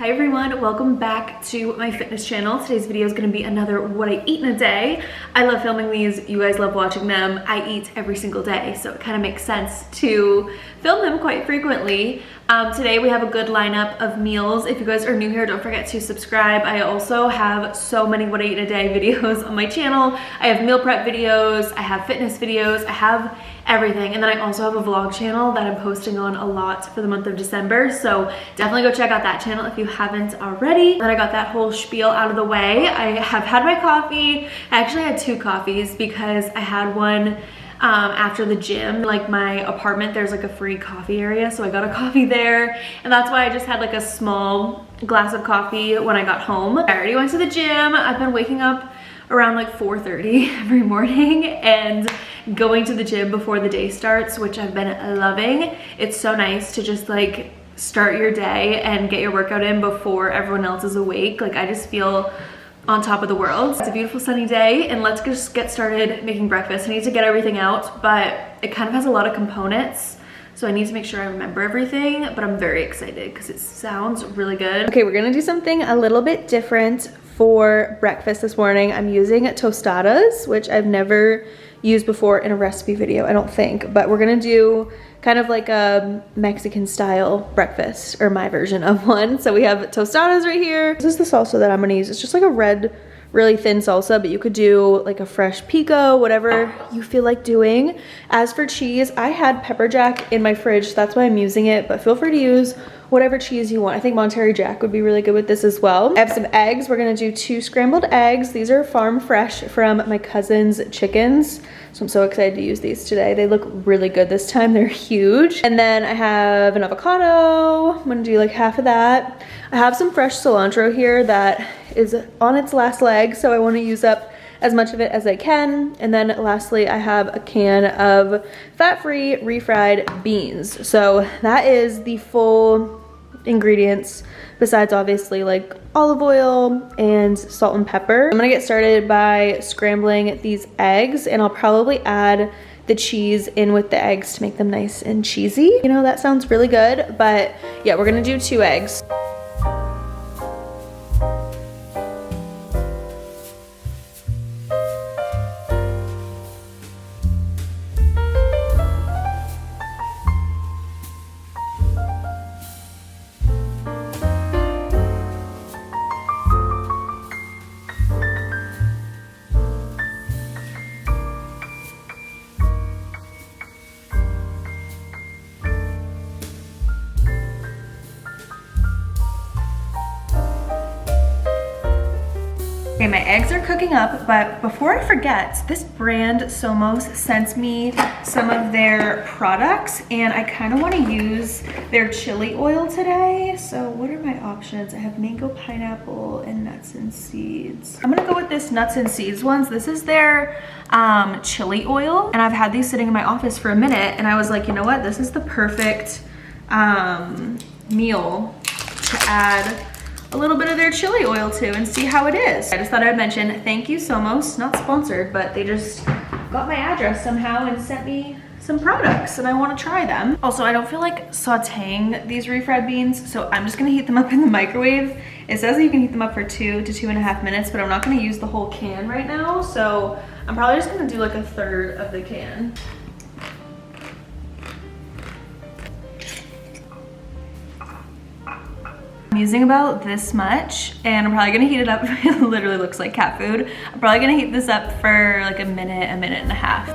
Hi everyone, welcome back to my fitness channel. Today's video is going to be another what I eat in a day. I love filming these, you guys love watching them. I eat every single day, so it kind of makes sense to film them quite frequently. Today we have a good lineup of meals. If you guys are new here, don't forget to subscribe. I also have so many what I eat in a day videos on my channel. I have meal prep videos, I have fitness videos, I have everything. And then I also have a vlog channel that I'm posting on a lot for the month of December. So definitely go check out that channel if you haven't already. Then I got that whole spiel out of the way. I have had my coffee. I actually had 2 coffees because I had one after the gym. Like my apartment, there's like a free coffee area, so I got a coffee there, and that's why I just had like a small glass of coffee when I got home. I already went to the gym. I've been waking up around like 4:30 every morning and going to the gym before the day starts, which I've been loving. It's so nice to just like start your day and get your workout in before everyone else is awake. Like I just feel on top of the world. It's a beautiful sunny day, and let's just get started making breakfast. I need to get everything out, but it kind of has a lot of components, so I need to make sure I remember everything, but I'm very excited because it sounds really good. Okay, we're gonna do something a little bit different for breakfast this morning. I'm using tostadas, which I've never used before in a recipe video, I don't think, but we're gonna do kind of like a Mexican style breakfast, or my version of one. So we have tostadas right here. This is the salsa that I'm gonna use. It's just like a red, really thin salsa, but you could do like a fresh pico, whatever you feel like doing. As for cheese, I had pepper jack in my fridge, so that's why I'm using it, but feel free to use whatever cheese you want. I think Monterey Jack would be really good with this as well. I have some eggs. We're gonna do 2 scrambled eggs. These are farm fresh from my cousin's chickens, so I'm so excited to use these today. They look really good this time. They're huge. And then I have an avocado. I'm gonna do like half of that. I have some fresh cilantro here that is on its last leg, so I wanna use up as much of it as I can. And then lastly, I have a can of fat-free refried beans. So that is the full ingredients, besides obviously like olive oil and salt and pepper. I'm gonna get started by scrambling these eggs, and I'll probably add the cheese in with the eggs to make them nice and cheesy. You know, that sounds really good, but yeah, we're gonna do 2 eggs. Okay, my eggs are cooking up, but before I forget, this brand Somos sent me some of their products, and I kind of want to use their chili oil today. So what are my options? I have mango, pineapple, and nuts and seeds. I'm gonna go with this nuts and seeds ones. This is their chili oil, and I've had these sitting in my office for a minute, and I was like, you know what? This is the perfect meal to add a little bit of their chili oil to and see how it is. I just thought I would mention, thank you Somos, not sponsored, but they just got my address somehow and sent me some products, and I want to try them. Also, I don't feel like sauteing these refried beans, so I'm just gonna heat them up in the microwave. It says that you can heat them up for 2 to 2.5 minutes, but I'm not gonna use the whole can right now, so I'm probably just gonna do like 1/3 of the can. I'm using about this much, and I'm probably gonna heat it up. It literally looks like cat food. I'm probably gonna heat this up for like a minute and a half.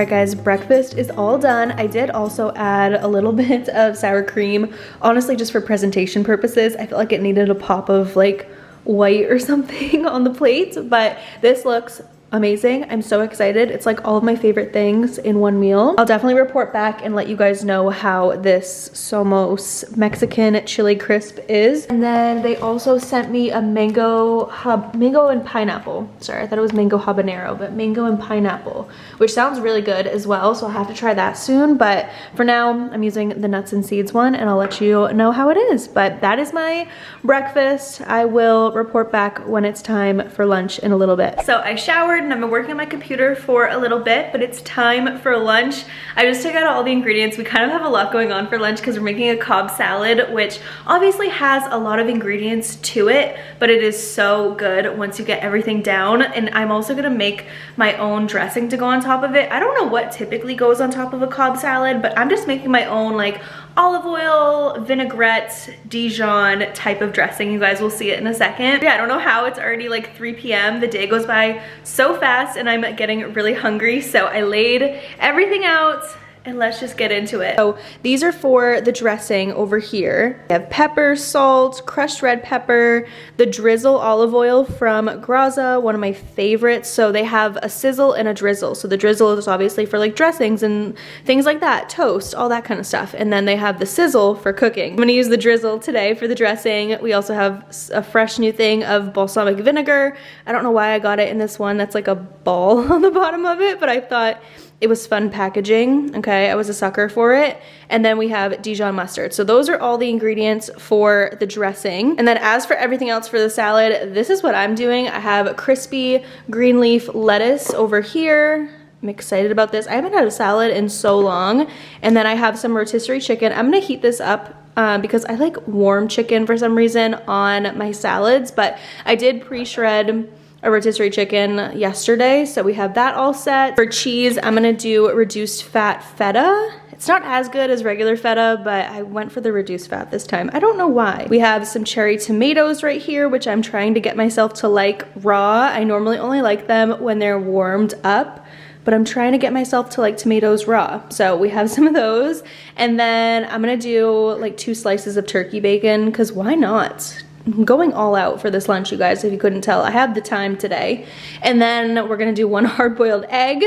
Alright guys, breakfast is all done. I did also add a little bit of sour cream, honestly just for presentation purposes. I felt like it needed a pop of like white or something on the plate, but this looks amazing. I'm so excited. It's like all of my favorite things in one meal. I'll definitely report back and let you guys know how this Somos Mexican chili crisp is. And then they also sent me a mango and pineapple. Sorry, I thought it was mango habanero, but mango and pineapple, which sounds really good as well. So I'll have to try that soon. But for now, I'm using the nuts and seeds one and I'll let you know how it is. But that is my breakfast. I will report back when it's time for lunch in a little bit. So I showered and I've been working on my computer for a little bit, but it's time for lunch. I just took out all the ingredients. We kind of have a lot going on for lunch because we're making a Cobb salad, which obviously has a lot of ingredients to it, but it is so good once you get everything down. And I'm also gonna make my own dressing to go on top of it. I don't know what typically goes on top of a Cobb salad, but I'm just making my own like olive oil, vinaigrette, Dijon type of dressing. You guys will see it in a second. Yeah, I don't know how it's already like 3 p.m. The day goes by so fast and I'm getting really hungry. So I laid everything out and let's just get into it. So these are for the dressing over here. I have pepper, salt, crushed red pepper, the drizzle olive oil from Graza, one of my favorites. So they have a sizzle and a drizzle. So the drizzle is obviously for like dressings and things like that, toast, all that kind of stuff. And then they have the sizzle for cooking. I'm gonna use the drizzle today for the dressing. We also have a fresh new thing of balsamic vinegar. I don't know why I got it in this one. That's like a ball on the bottom of it, but I thought it was fun packaging, okay? I was a sucker for it. And then we have Dijon mustard. So those are all the ingredients for the dressing. And then as for everything else for the salad, this is what I'm doing. I have crispy green leaf lettuce over here. I'm excited about this. I haven't had a salad in so long. And then I have some rotisserie chicken. I'm gonna heat this up because I like warm chicken for some reason on my salads, but I did pre-shred a rotisserie chicken yesterday, so we have that all set. For cheese, I'm gonna do reduced fat feta. It's not as good as regular feta, but I went for the reduced fat this time. I don't know why. We have some cherry tomatoes right here, which I'm trying to get myself to like raw. I normally only like them when they're warmed up, but I'm trying to get myself to like tomatoes raw. So we have some of those. And then I'm gonna do like 2 slices of turkey bacon, because why not? I'm going all out for this lunch, you guys, if you couldn't tell. I have the time today. And then we're gonna do 1 hard-boiled egg.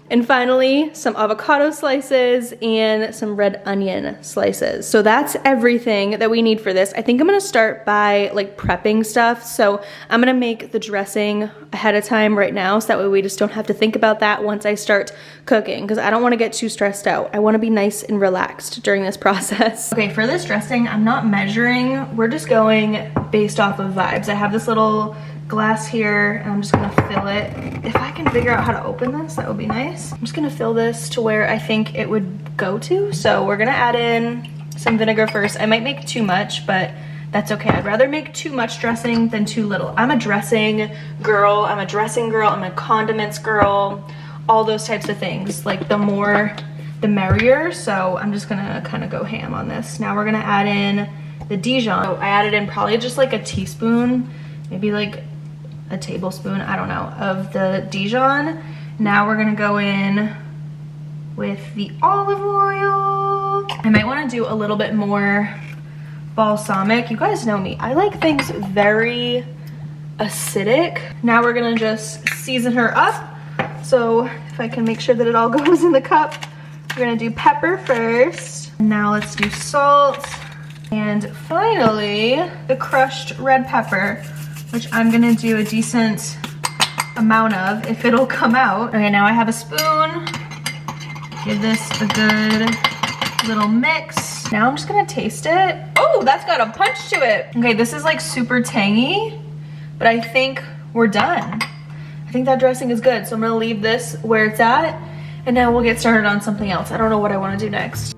And finally, some avocado slices and some red onion slices. So that's everything that we need for this. I think I'm gonna start by like prepping stuff. So I'm gonna make the dressing ahead of time right now, so that way we just don't have to think about that once I start cooking, because I don't wanna get too stressed out. I wanna be nice and relaxed during this process. Okay, for this dressing, I'm not measuring. We're just going based off of vibes. I have this little glass here and I'm just gonna fill it. If I can figure out how to open this, that would be nice. I'm just gonna fill this to where I think it would go to. So we're gonna add in some vinegar first. I might make too much, but that's okay. I'd rather make too much dressing than too little. I'm a dressing girl, I'm a condiments girl, all those types of things. Like the more, the merrier. So I'm just gonna kind of go ham on this. Now we're gonna add in the Dijon. I added in probably just like a teaspoon, maybe like a tablespoon, I don't know, of the Dijon. Now we're gonna go in with the olive oil. I might wanna do a little bit more balsamic. You guys know me, I like things very acidic. Now we're gonna just season her up. So if I can make sure that it all goes in the cup, we're gonna do pepper first. Now let's do salt. And finally, the crushed red pepper, which I'm gonna do a decent amount of if it'll come out. Okay, now I have a spoon. Give this a good little mix. Now I'm just gonna taste it. Oh, that's got a punch to it. Okay, this is like super tangy, but I think we're done. I think that dressing is good, so I'm gonna leave this where it's at, and now we'll get started on something else. I don't know what I wanna do next.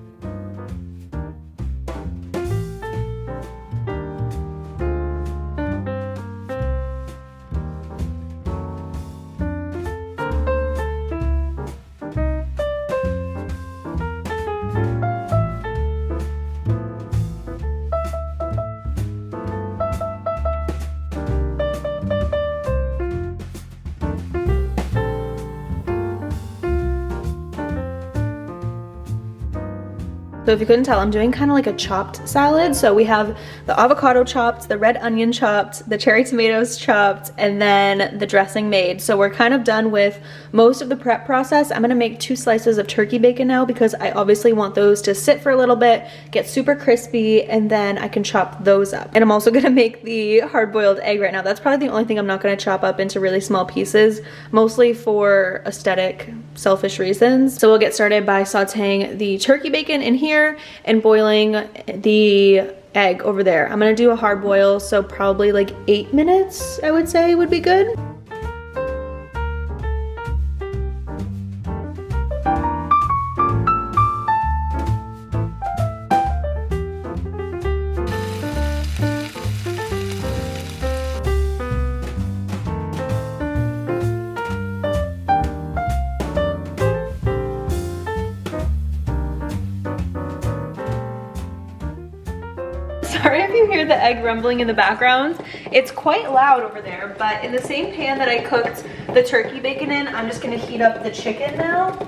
So if you couldn't tell, I'm doing kind of like a chopped salad. So we have the avocado chopped, the red onion chopped, the cherry tomatoes chopped, and then the dressing made. So we're kind of done with most of the prep process. I'm gonna make 2 slices of turkey bacon now because I obviously want those to sit for a little bit, get super crispy, and then I can chop those up. And I'm also gonna make the hard-boiled egg right now. That's probably the only thing I'm not gonna chop up into really small pieces, mostly for aesthetic, selfish reasons. So we'll get started by sauteing the turkey bacon in here and boiling the egg over there. I'm gonna do a hard boil, so probably like 8 minutes, I would say would be good. Sorry if you hear the egg rumbling in the background. It's quite loud over there, but in the same pan that I cooked the turkey bacon in, I'm just gonna heat up the chicken now.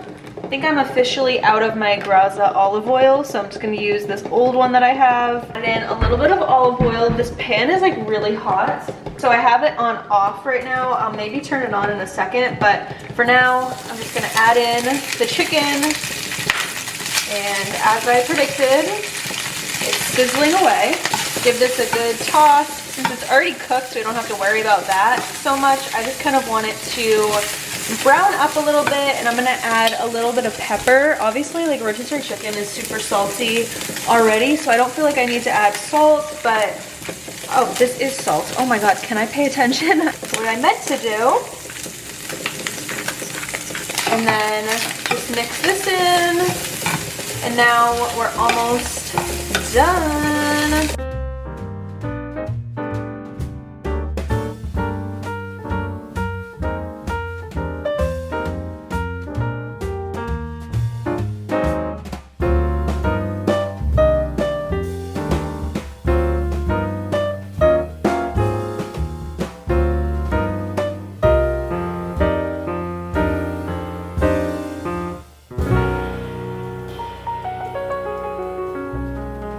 I think I'm officially out of my Graza olive oil, so I'm just gonna use this old one that I have. Add in a little bit of olive oil. This pan is like really hot, so I have it on off right now. I'll maybe turn it on in a second, but for now, I'm just gonna add in the chicken. And as I predicted, it's sizzling away. Give this a good toss. Since it's already cooked, so we don't have to worry about that so much. I just kind of want it to brown up a little bit, and I'm gonna add a little bit of pepper. Obviously, like rotisserie chicken is super salty already, so I don't feel like I need to add salt, but oh, this is salt. Oh my God, can I pay attention? That's what I meant to do. And then just mix this in. And now we're almost done.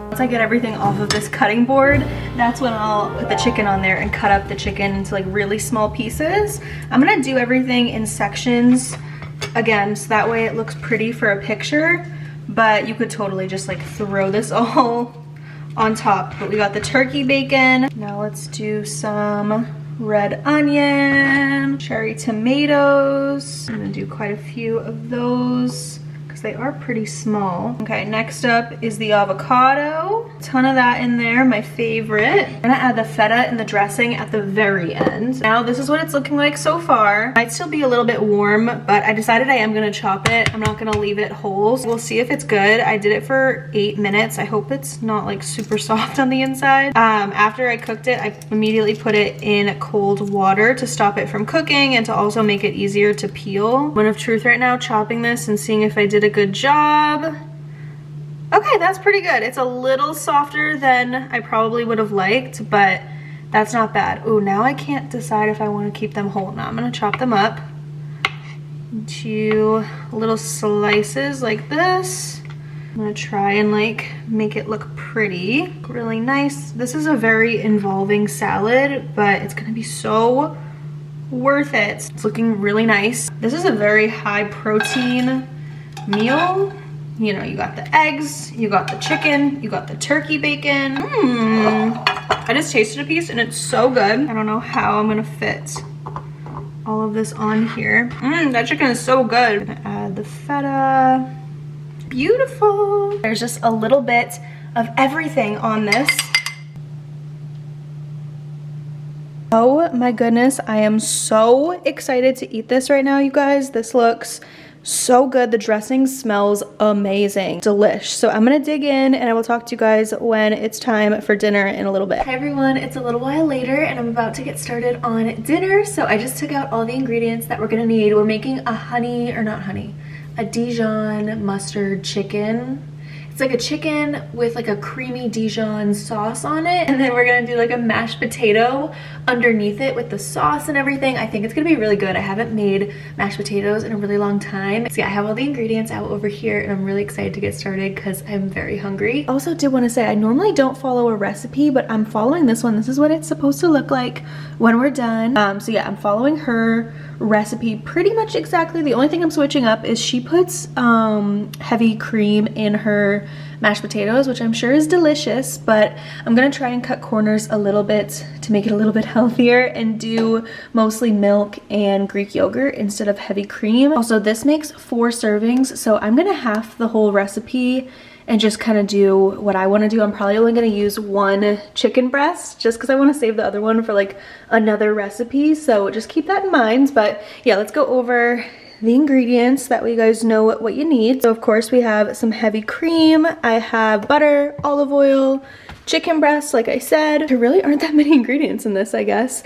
Once I get everything off of this cutting board, that's when I'll put the chicken on there and cut up the chicken into like really small pieces. I'm gonna do everything in sections again, so that way it looks pretty for a picture, but you could totally just like throw this all on top. But we got the turkey bacon. Now let's do some red onion, cherry tomatoes. I'm gonna do quite a few of those, they are pretty small. Okay, next up is the avocado. A ton of that in there, my favorite. I'm gonna add the feta and the dressing at the very end. Now this is what it's looking like so far. Might still be a little bit warm, but I decided I am gonna chop it. I'm not gonna leave it whole. So we'll see if it's good. I did it for 8 minutes. I hope it's not like super soft on the inside. After I cooked it, I immediately put it in cold water to stop it from cooking and to also make it easier to peel. Moment of truth right now, chopping this and seeing if I did a good job. Okay, that's pretty good. It's a little softer than I probably would have liked, but that's not bad. Oh, now I can't decide if I want to keep them whole. Now I'm gonna chop them up into little slices like this. I'm gonna try and like make it look pretty, really nice. This is a very involving salad, but it's gonna be so worth it. It's looking really nice. This is a very high protein meal. You know, you got the eggs, you got the chicken, you got the turkey bacon. I just tasted a piece and it's so good. I don't know how I'm gonna fit all of this on here. That chicken is so good. I'm gonna add the feta. Beautiful. There's just a little bit of everything on this. Oh my goodness, I am so excited to eat this right now, you guys. This looks so good. The dressing smells amazing. Delish. So I'm gonna dig in and I will talk to you guys when it's time for dinner in a little bit. Hi everyone, it's a little while later and I'm about to get started on dinner. So I just took out all the ingredients that we're gonna need. We're making a a Dijon mustard chicken. It's like a chicken with like a creamy Dijon sauce on it. And then we're gonna do like a mashed potato underneath it with the sauce and everything. I think it's gonna be really good. I haven't made mashed potatoes in a really long time. So yeah, I have all the ingredients out over here and I'm really excited to get started because I'm very hungry. Also did want to say I normally don't follow a recipe, but I'm following this one. This is what it's supposed to look like when we're done. So yeah, I'm following her recipe pretty much exactly. The only thing I'm switching up is she puts heavy cream in her mashed potatoes, which I'm sure is delicious, but I'm gonna try and cut corners a little bit to make it a little bit healthier and do mostly milk and Greek yogurt instead of heavy cream. Also, this makes 4 servings, so I'm gonna half the whole recipe and just kind of do what I want to do. I'm probably only going to use 1 chicken breast just because I want to save the other one for like another recipe, so just keep that in mind. But yeah, let's go over the ingredients, that way you guys know what you need. So of course we have some heavy cream, I have butter, olive oil, chicken breast, like I said. There really aren't that many ingredients in this, I guess.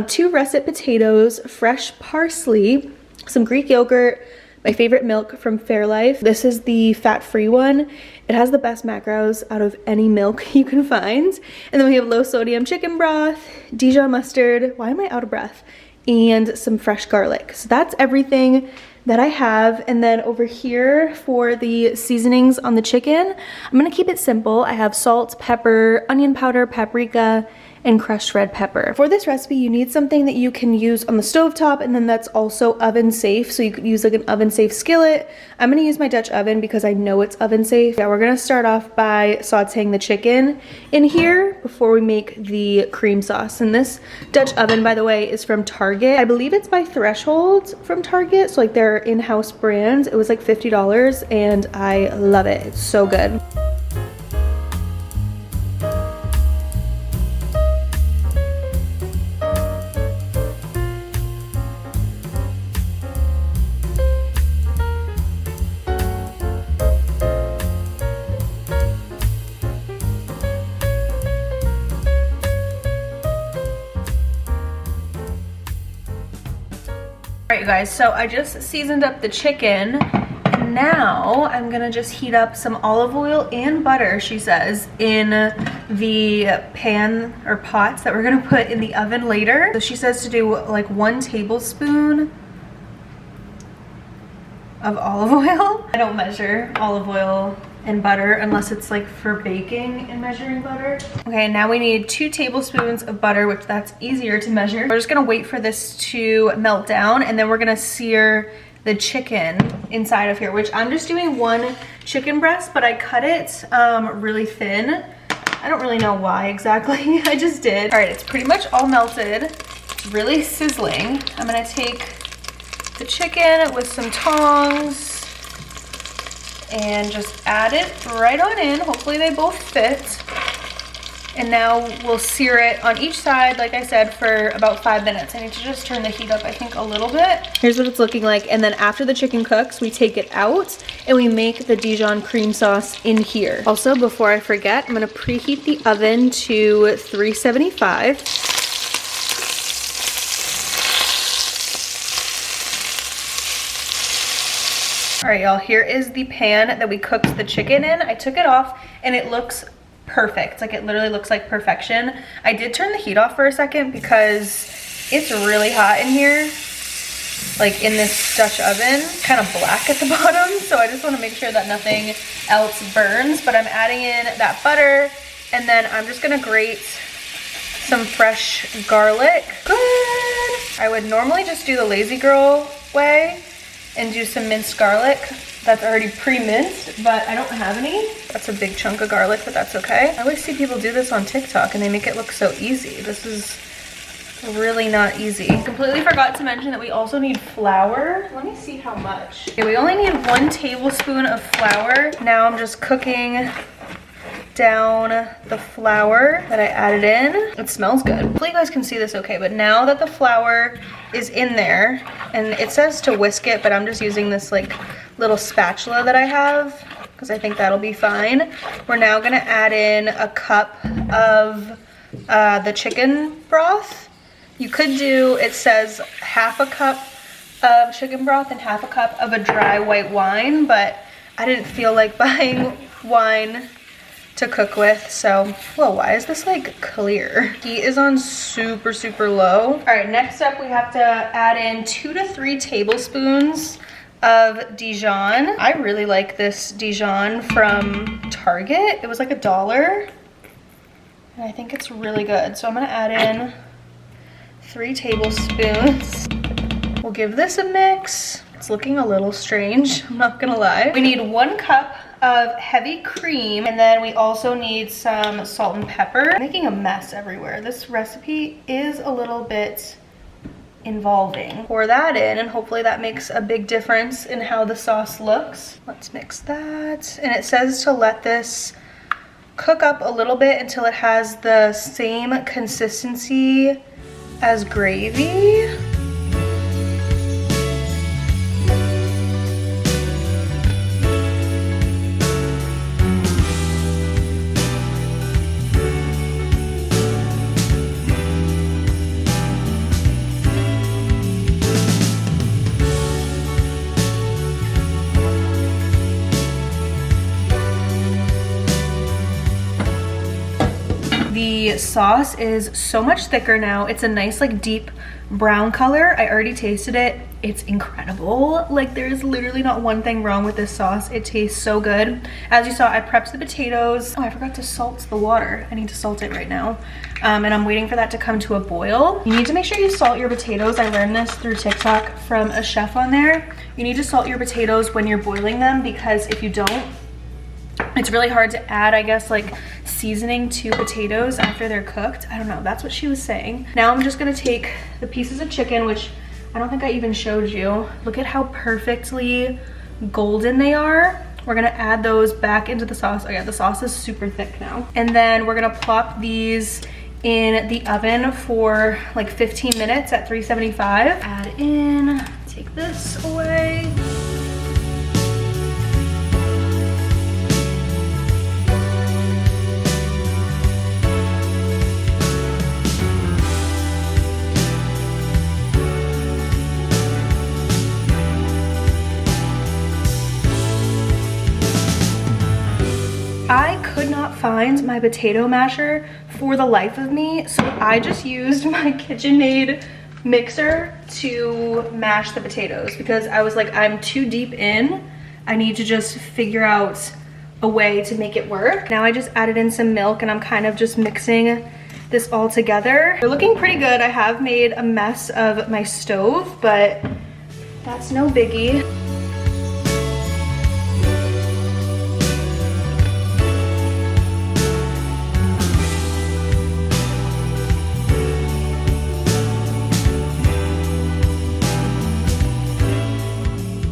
2 russet potatoes, fresh parsley, some Greek yogurt, my favorite milk from Fairlife. This is the fat-free one. It has the best macros out of any milk you can find. And then we have low sodium chicken broth, Dijon mustard, why am I out of breath? And some fresh garlic. So that's everything that I have. And then over here for the seasonings on the chicken, I'm gonna keep it simple. I have salt, pepper, onion powder, paprika, and crushed red pepper. For this recipe, you need something that you can use on the stovetop and then that's also oven safe. So you could use like an oven safe skillet. I'm gonna use my Dutch oven because I know it's oven safe. Yeah, we're gonna start off by sauteing the chicken in here before we make the cream sauce. And this Dutch oven, by the way, is from Target. I believe it's by Threshold from Target. So like their in-house brand. It was like $50 and I love it. It's so good. Alright you guys, so I just seasoned up the chicken and now I'm gonna just heat up some olive oil and butter, she says, in the pan or pots that we're gonna put in the oven later. So she says to do like 1 tablespoon of olive oil. I don't measure olive oil and butter unless it's like for baking and measuring butter. Okay, now we need 2 tablespoons of butter, which that's easier to measure. We're just gonna wait for this to melt down and then we're gonna sear the chicken inside of here, which I'm just doing 1 chicken breast, but I cut it really thin. I don't really know why exactly, I just did. All right, it's pretty much all melted, really sizzling. I'm gonna take the chicken with some tongs and just add it right on in. Hopefully they both fit. And now we'll sear it on each side, like I said, for about 5 minutes. I need to just turn the heat up, I think, a little bit. Here's what it's looking like. And then after the chicken cooks, we take it out and we make the Dijon cream sauce in here. Also, before I forget, I'm gonna preheat the oven to 375. All right, y'all, here is the pan that we cooked the chicken in. I took it off and it looks perfect. Like it literally looks like perfection. I did turn the heat off for a second because it's really hot in here, like in this Dutch oven, kind of black at the bottom. So I just want to make sure that nothing else burns, but I'm adding in that butter and then I'm just gonna grate some fresh garlic. Good. I would normally just do the lazy girl way and do some minced garlic that's already pre-minced, but I don't have any. That's a big chunk of garlic, but that's okay. I always see people do this on TikTok and they make it look so easy. This is really not easy. Completely forgot to mention that we also need flour. Let me see how much. Okay, we only need 1 tablespoon of flour. Now I'm just cooking down the flour that I added in. It smells good. Hopefully you guys can see this okay, but now that the flour is in there, and it says to whisk it, but I'm just using this like little spatula that I have because I think that'll be fine. We're now gonna add in a cup of the chicken broth. You could do, it says half a cup of chicken broth and half a cup of a dry white wine, but I didn't feel like buying wine to cook with. So, whoa, why is this like clear? Heat is on super, super low. All right, next up we have to add in 2 to 3 tablespoons of Dijon. I really like this Dijon from Target. It was like $1. And I think it's really good. So I'm gonna add in 3 tablespoons. We'll give this a mix. It's looking a little strange, I'm not gonna lie. We need 1 cup of heavy cream, and then we also need some salt and pepper. I'm making a mess everywhere. This recipe is a little bit involving. Pour that in, and hopefully that makes a big difference in how the sauce looks. Let's mix that. And it says to let this cook up a little bit until it has the same consistency as gravy. The sauce is so much thicker now. It's a nice like deep brown color. I already tasted it. It's incredible. Like there's literally not one thing wrong with this sauce. It tastes so good. As you saw, I prepped the potatoes. Oh, I forgot to salt the water. I need to salt it right now. And I'm waiting for that to come to a boil. You need to make sure you salt your potatoes. I learned this through TikTok from a chef on there. You need to salt your potatoes when you're boiling them, because if you don't, it's really hard to add, I guess, like seasoning to potatoes after they're cooked. I don't know, that's what she was saying. Now I'm just gonna take the pieces of chicken, which I don't think I even showed you. Look at how perfectly golden they are. We're gonna add those back into the sauce. Oh yeah, the sauce is super thick now. And then we're gonna plop these in the oven for like 15 minutes at 375. Add in, take this away. I could not find my potato masher for the life of me, so I just used my KitchenAid mixer to mash the potatoes, because I was like, I'm too deep in. I need to just figure out a way to make it work. Now I just added in some milk, and I'm kind of just mixing this all together. They're looking pretty good. I have made a mess of my stove, but that's no biggie.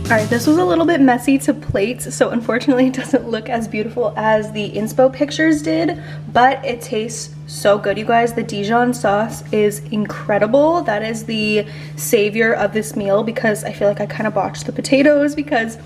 All right, this was a little bit messy to plate, so unfortunately it doesn't look as beautiful as the inspo pictures did, but it tastes so good, you guys. The Dijon sauce is incredible. That is the savior of this meal, because I feel like I kind of botched the potatoes because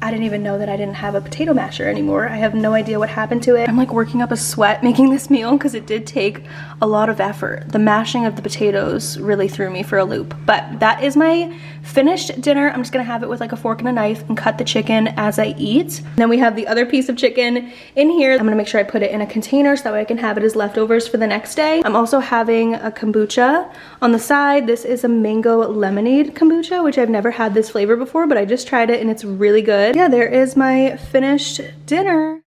I didn't even know that I didn't have a potato masher anymore. I have no idea what happened to it. I'm like working up a sweat making this meal because it did take a lot of effort. The mashing of the potatoes really threw me for a loop. But that is my finished dinner. I'm just gonna have it with like a fork and a knife and cut the chicken as I eat. Then we have the other piece of chicken in here. I'm gonna make sure I put it in a container so that way I can have it as leftovers for the next day. I'm also having a kombucha on the side. This is a mango lemonade kombucha, which I've never had this flavor before, but I just tried it and it's really good. Yeah, there is my finished dinner.